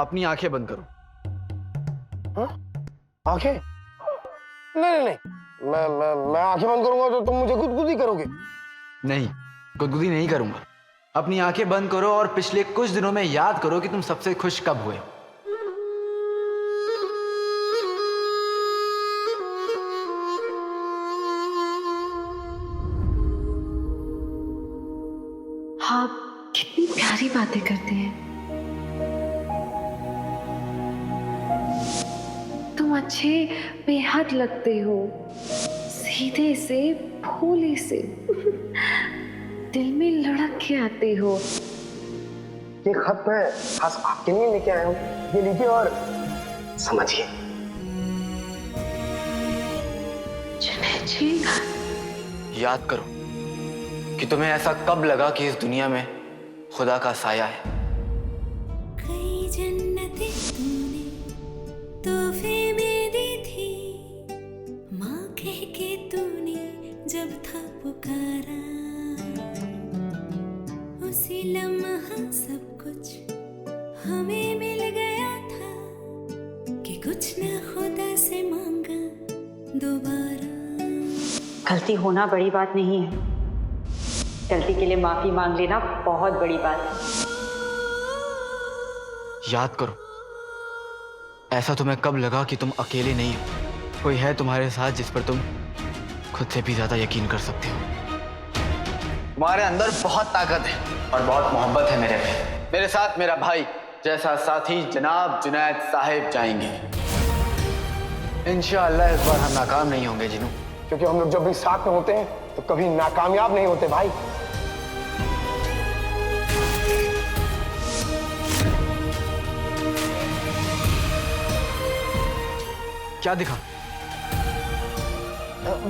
Speaker 3: अपनी आंखें बंद करो।
Speaker 6: हाँ? आंखें? नहीं, मैं आंखें बंद करूंगा तो तुम मुझे गुदगुदी करोगे।
Speaker 3: नहीं, गुदगुदी नहीं करूंगा। अपनी आंखें बंद करो और पिछले कुछ दिनों में याद करो कि तुम सबसे खुश कब हुए।
Speaker 9: हाँ, कितनी प्यारी बातें करते हैं। तुम अच्छे बेहद लगते हो, सीधे से भोले से दिल में लड़क के आते हो।
Speaker 6: ये खत मैं खास आपके लिए लेके आया हूँ, ये लीजिए और समझिए।
Speaker 9: जुनैद जी,
Speaker 3: याद करो कि तुम्हें ऐसा कब लगा कि इस दुनिया में खुदा का साया है।
Speaker 15: कई जन्नतें तूने तोहफे में दी थी, माँ कह के तूने जब था पुकारा, उसी लम्हा सब कुछ हमें मिल गया था कि कुछ न खुदा से मांगा दोबारा।
Speaker 8: गलती होना बड़ी बात नहीं है, गलती के लिए माफी मांग लेना बहुत बड़ी बात है।
Speaker 3: याद करो ऐसा तुम्हें कब लगा कि तुम अकेले नहीं हो, कोई है तुम्हारे साथ जिस पर तुम खुद से भी ज्यादा यकीन कर सकते हो। तुम्हारे अंदर बहुत ताकत है और बहुत मोहब्बत है मेरे पे। मेरे साथ मेरा भाई जैसा साथी जनाब जुनैद साहिब जाएंगे। इंशाअल्लाह इस बार हम नाकाम नहीं होंगे जिनू,
Speaker 6: क्योंकि हम लोग जब भी साथ में होते हैं तो कभी नाकामयाब नहीं होते भाई।
Speaker 3: क्या दिखा?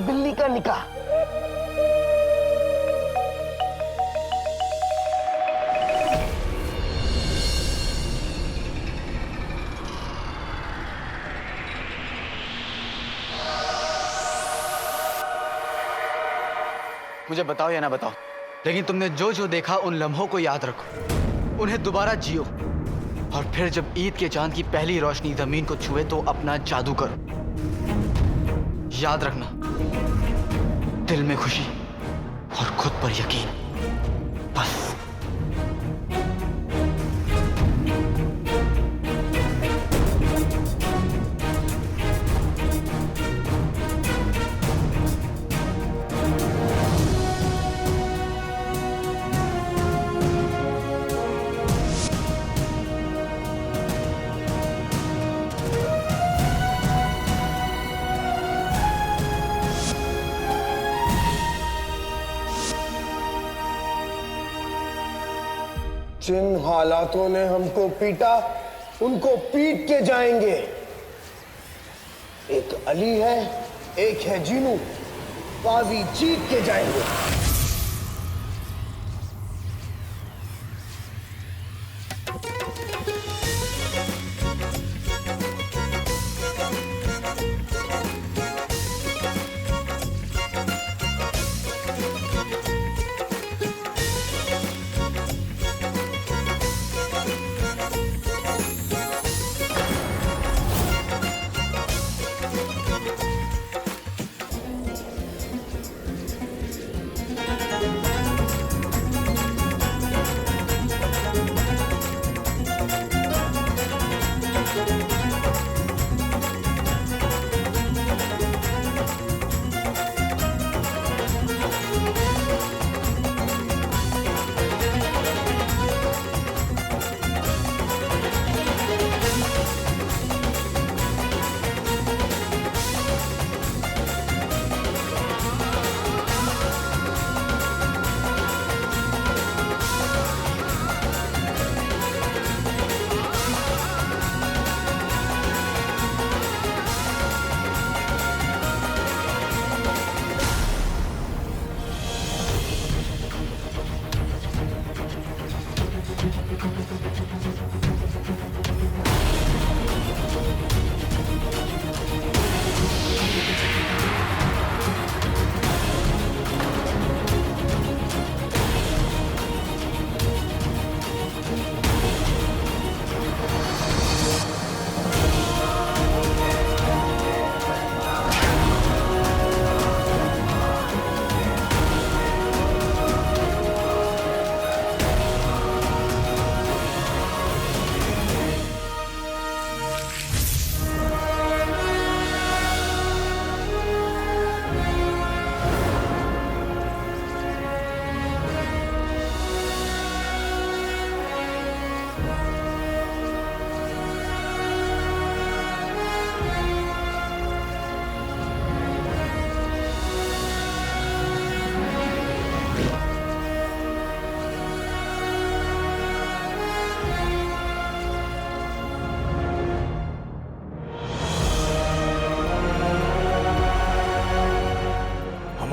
Speaker 6: बिल्ली का निकाह।
Speaker 3: मुझे बताओ या ना बताओ, लेकिन तुमने जो जो देखा उन लम्हों को याद रखो, उन्हें दोबारा जियो, और फिर जब ईद के चांद की पहली रोशनी जमीन को छुए तो अपना जादू करो। याद रखना, दिल में खुशी और खुद पर यकीन, बस।
Speaker 6: जिन हालातों ने हमको पीटा उनको पीट के जाएंगे। एक अली है, एक है जीनू, बाजी जीत के जाएंगे।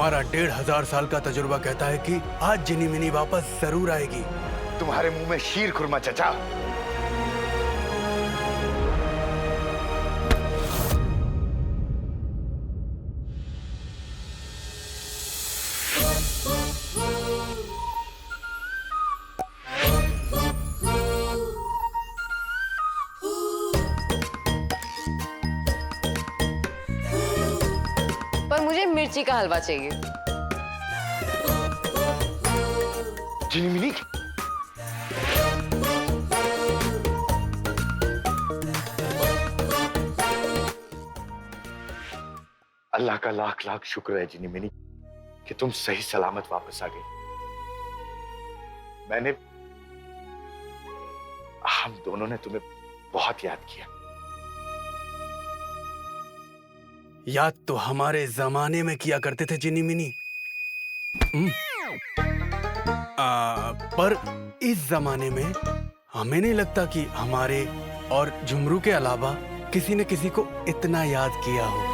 Speaker 1: हमारा 1500 साल का तजुर्बा कहता है कि आज जिनी मिनी वापस जरूर आएगी।
Speaker 4: तुम्हारे मुंह में शीर खुरमा चचा।
Speaker 16: पर मुझे मिर्ची का हलवा चाहिए।
Speaker 4: जिनी मिनी, अल्लाह का लाख लाख शुक्र है जिनी मिनी कि तुम सही सलामत वापस आ गई। हम दोनों ने तुम्हें बहुत याद किया।
Speaker 1: याद तो हमारे जमाने में किया करते थे जिनी मिनी, पर इस जमाने में हमें नहीं लगता कि हमारे और झुमरू के अलावा किसी ने किसी को इतना याद किया हो।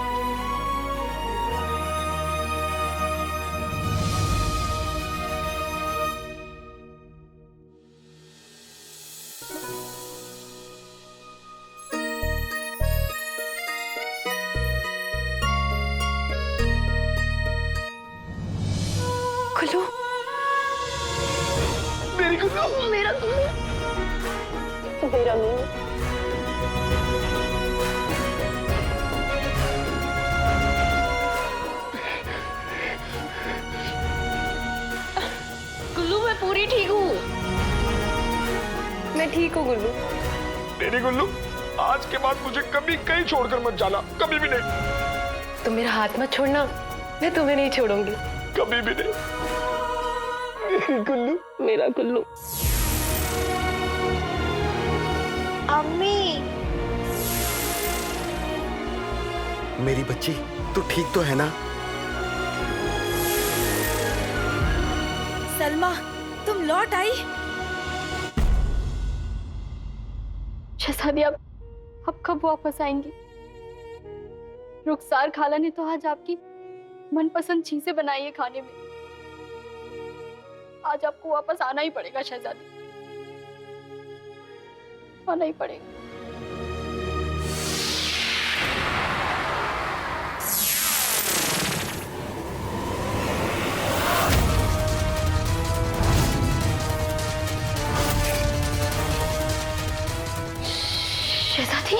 Speaker 16: गुल्लू,
Speaker 6: मेरी गुल्लू,
Speaker 16: मेरा गुल्लू, मेरा गुल्लू। गुल्लू, मैं पूरी ठीक हूँ। मैं ठीक हूँ गुल्लू।
Speaker 6: मेरी गुल्लू, आज के बाद मुझे कभी कहीं छोड़कर मत जाना, कभी भी नहीं।
Speaker 16: तुम मेरा हाथ मत छोड़ना, मैं तुम्हें नहीं छोड़ूंगी,
Speaker 6: कभी भी नहीं। मेरी गुल्लू,
Speaker 16: मेरा गुल्लू।
Speaker 14: अम्मी,
Speaker 12: मेरी बच्ची, तू ठीक तो है ना?
Speaker 13: सलमा, तुम लौट आई?
Speaker 9: शहजादी, अब कब वापस आएंगी? रुखसार खाला ने तो आज आपकी मनपसंद चीजें बनाई है खाने में। आज आपको वापस आना ही पड़ेगा शहजादी, आना ही पड़ेगा। शहजादी,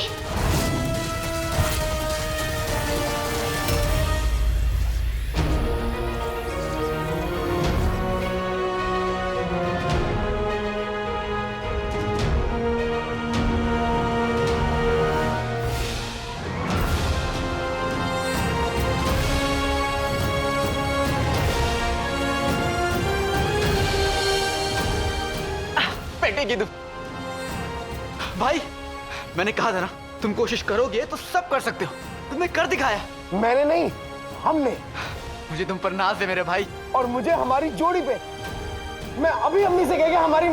Speaker 3: फेंकेगी तुम। भाई, मैंने कहा था ना, तुम कोशिश करोगे तो सब कर सकते हो। तुमने कर दिखाया।
Speaker 6: मैंने नहीं, हमने।
Speaker 3: मुझे तुम पर नाज है मेरे भाई।
Speaker 6: और मुझे हमारी जोड़ी पे। मैं अभी अम्मी से कह के हमारी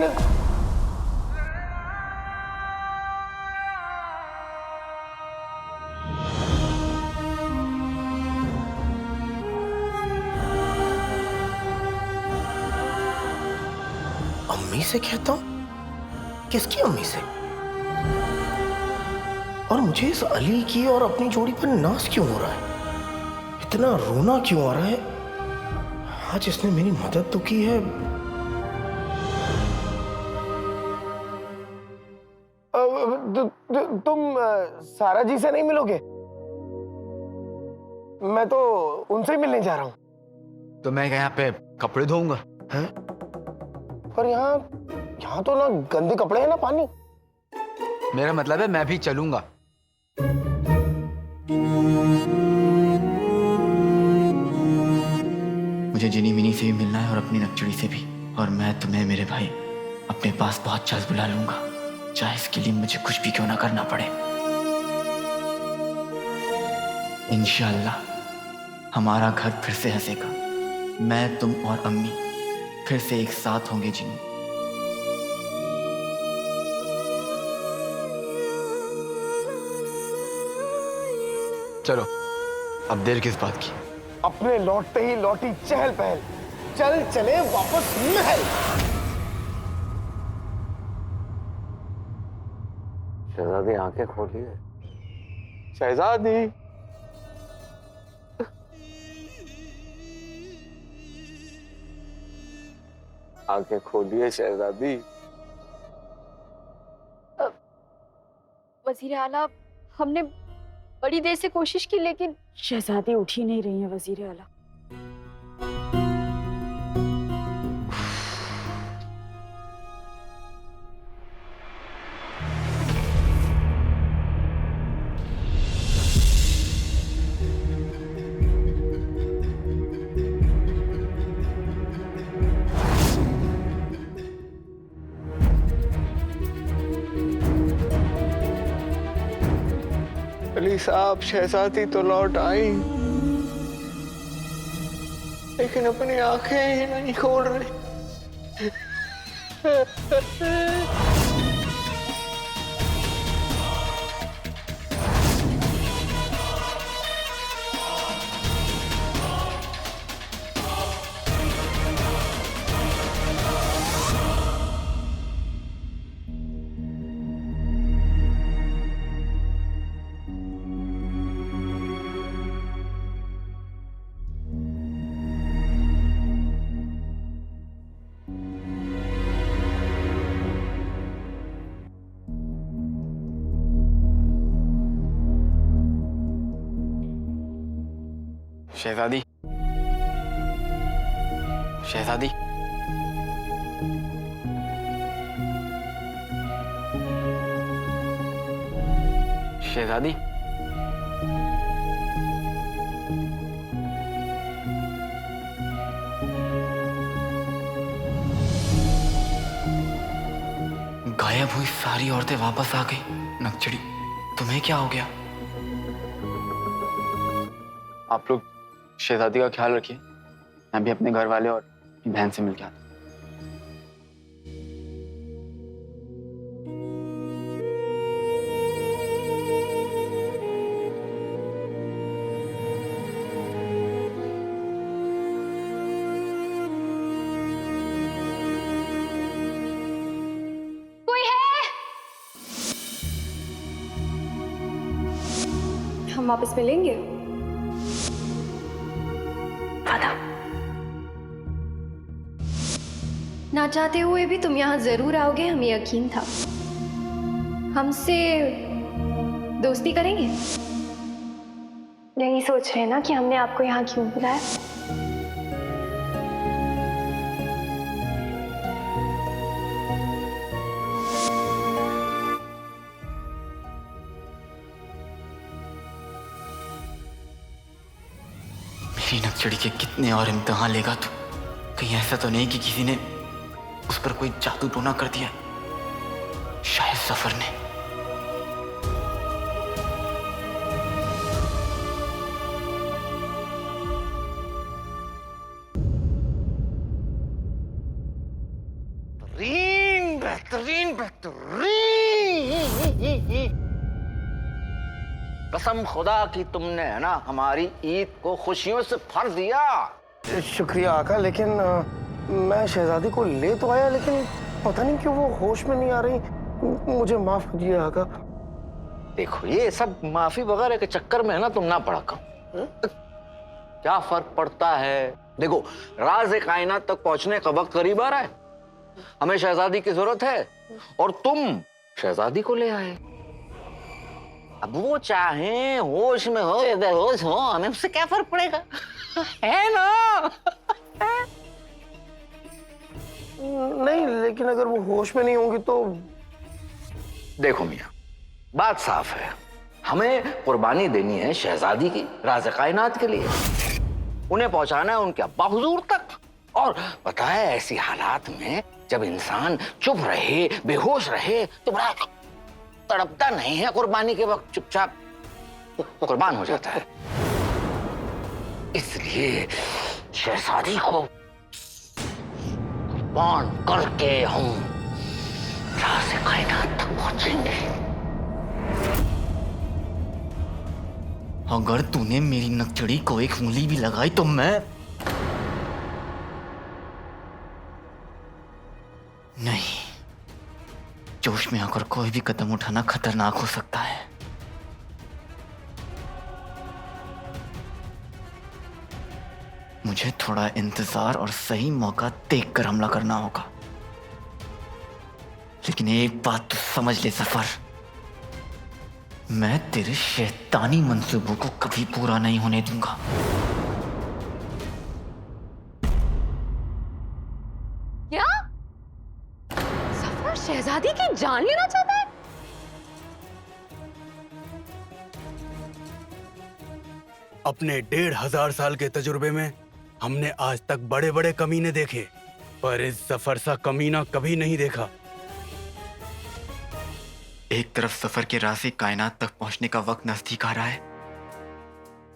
Speaker 17: अम्मी से कहता हूं? किसकी अम्मी से? और मुझे इस अली की और अपनी जोड़ी पर नाज क्यों हो रहा है? इतना रोना क्यों आ रहा है? आज इसने मेरी मदद तो की है।
Speaker 6: तुम सारा जी से नहीं मिलोगे? मैं तो उनसे ही मिलने जा रहा हूँ।
Speaker 3: तो मैं यहाँ पे कपड़े धोऊंगा।
Speaker 6: हैं? पर यहाँ तो ना गंदे कपड़े हैं ना पानी।
Speaker 3: मेरा मतलब है मैं भी चलूंगा। मुझे जिनी मिनी से भी मिलना है और अपनी नकचड़ी से भी। और मैं तुम्हें मेरे भाई अपने पास बहुत जल्द बुला लूंगा, चाहे इसके लिए मुझे कुछ भी क्यों ना करना पड़े। इंशाअल्लाह हमारा घर फिर से हंसेगा। मैं, तुम और अम्मी फिर से एक साथ होंगे जिनी। चलो, अब देर किस बात की?
Speaker 6: अपने लौटते ही लौटी चहल पहल। चल चले वापस महल।
Speaker 11: शहजादी आंखें खोलिए।
Speaker 6: शहजादी,
Speaker 11: आंखें खोलिए शहजादी।
Speaker 9: वजीर आला, हमने बड़ी देर से कोशिश की लेकिन
Speaker 8: शहजादी उठ ही नहीं रही है वजीर आला।
Speaker 6: अली साहब, शहजादी तो लौट आई, लेकिन अपनी आंखें ही नहीं खोल रही।
Speaker 3: शहजादी, शहजादी, शहजादी, गायब हुई सारी औरतें वापस आ गई। नक्चड़ी, तुम्हें क्या हो गया? आप लोग शहजादी का ख्याल रखिए। मैं भी अपने घर वाले और अपनी बहन से मिलकर आता हूं।
Speaker 9: कोई है? हम वापस मिलेंगे। ना चाहते हुए भी तुम यहाँ जरूर आओगे, हमें यकीन था। हमसे दोस्ती करेंगे? यही सोच रहे हैं ना कि हमने आपको यहाँ क्यों बुलाया?
Speaker 3: मेरी नक्चड़ी के कितने और इम्तिहान लेगा तू? कहीं ऐसा तो नहीं कि किसी ने उस पर कोई जादू टोना कर दिया? शायद सफर ने।
Speaker 17: बेहतरीन बेहतरीन बेहतरीन। कसम खुदा की तुमने है ना हमारी ईद को खुशियों से भर दिया।
Speaker 6: शुक्रिया आका, लेकिन मैं शहजादी को ले तो आया, लेकिन पता नहीं क्यों वो होश में नहीं आ रही। मुझे माफ कीजिए आका।
Speaker 17: देखो, ये सब माफी वगैरह के चक्कर में है ना तुम ना पड़ा करो। क्या फर्क पड़ता है? देखो, राज़-ए-कायनात तक पहुंचने का वक्त करीब आ रहा है। हमें शहजादी की जरूरत है और तुम शहजादी को ले आए। अब वो चाहे होश में हो या बेहोश हो, हमें उससे क्या फर्क पड़ेगा? है ना?
Speaker 6: नहीं, लेकिन अगर वो होश में नहीं होंगी तो?
Speaker 17: देखो मियां, बात साफ है। हमें कुर्बानी देनी है शहजादी की राज़-ए-कायनात के लिए। उन्हें पहुंचाना है उनके अब्बा हुजूर तक। और पता है, ऐसी हालात में जब इंसान चुप रहे, बेहोश रहे, तो बड़ा तड़पता नहीं है। कुर्बानी के वक्त चुपचाप कुर्बान हो जाता है। इसलिए शहजादी को कुर्बान करके हम राज़-ए-कायनात तक पहुंचेंगे।
Speaker 3: अगर तूने मेरी नकचड़ी को एक उंगली भी लगाई तो मैं नहीं, जोश में आकर कोई भी कदम उठाना खतरनाक हो सकता है। मुझे थोड़ा इंतजार और सही मौका देखकर हमला करना होगा। लेकिन एक बात तो समझ ले सफर, मैं तेरे शैतानी मंसूबों को कभी पूरा नहीं होने दूंगा।
Speaker 16: क्या सफर शहजादी की जान लेना चाहता है?
Speaker 1: अपने 1500 साल के तजुर्बे में हमने आज तक बड़े बड़े कमीने देखे, पर इस सफर सा कमीना कभी नहीं देखा।
Speaker 3: एक तरफ सफर के रास्ते कायनात तक पहुंचने का वक्त नजदीक आ रहा है,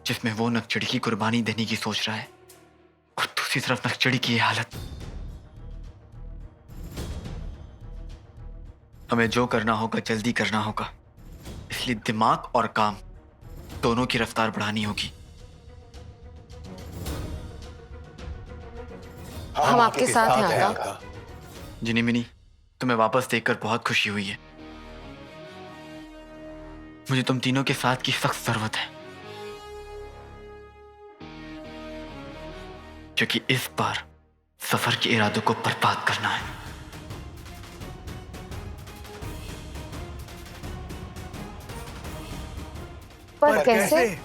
Speaker 3: जिसमें वो नकचड़ी की कुर्बानी देने की सोच रहा है, और दूसरी तरफ नकचड़ी की ये हालत। हमें जो करना होगा जल्दी करना होगा, इसलिए दिमाग और काम दोनों की रफ्तार बढ़ानी होगी।
Speaker 16: हम आपके साथ हैं आका।
Speaker 3: जिनी मिनी, तुम्हें वापस देखकर बहुत खुशी हुई है। मुझे तुम तीनों के साथ की सख्त जरूरत है, क्योंकि इस बार सफर के इरादों को बर्बाद करना है।
Speaker 16: पर कैसे?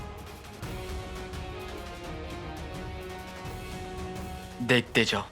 Speaker 3: देखते जाओ।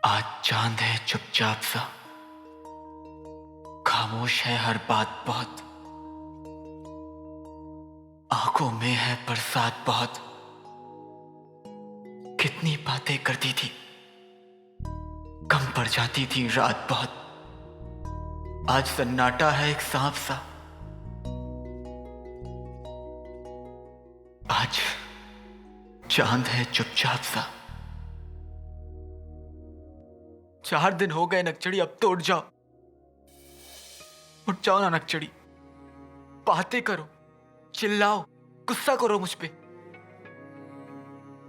Speaker 3: आज चांद है चुपचाप सा, खामोश है हर बात बहुत, आंखों में है बरसात बहुत। कितनी बातें करती थी, कम पड़ जाती थी रात बहुत। आज सन्नाटा है एक सांप सा, आज चांद है चुपचाप सा। 4 दिन हो गए नकचड़ी, अब तो उठ जाओ। उठ जाओ ना नकचड़ी, बातें करो, चिल्लाओ, गुस्सा करो मुझ पे।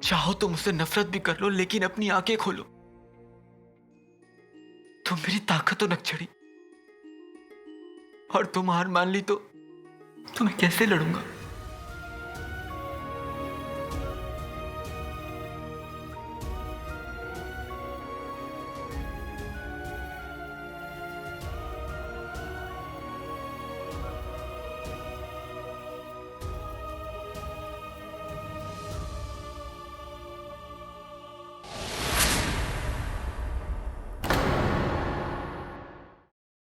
Speaker 3: चाहो तो मुझसे नफरत भी कर लो, लेकिन अपनी आंखें खोलो। तुम मेरी ताकत हो नकचड़ी, और तुम हार मान ली तो मैं कैसे लड़ूंगा?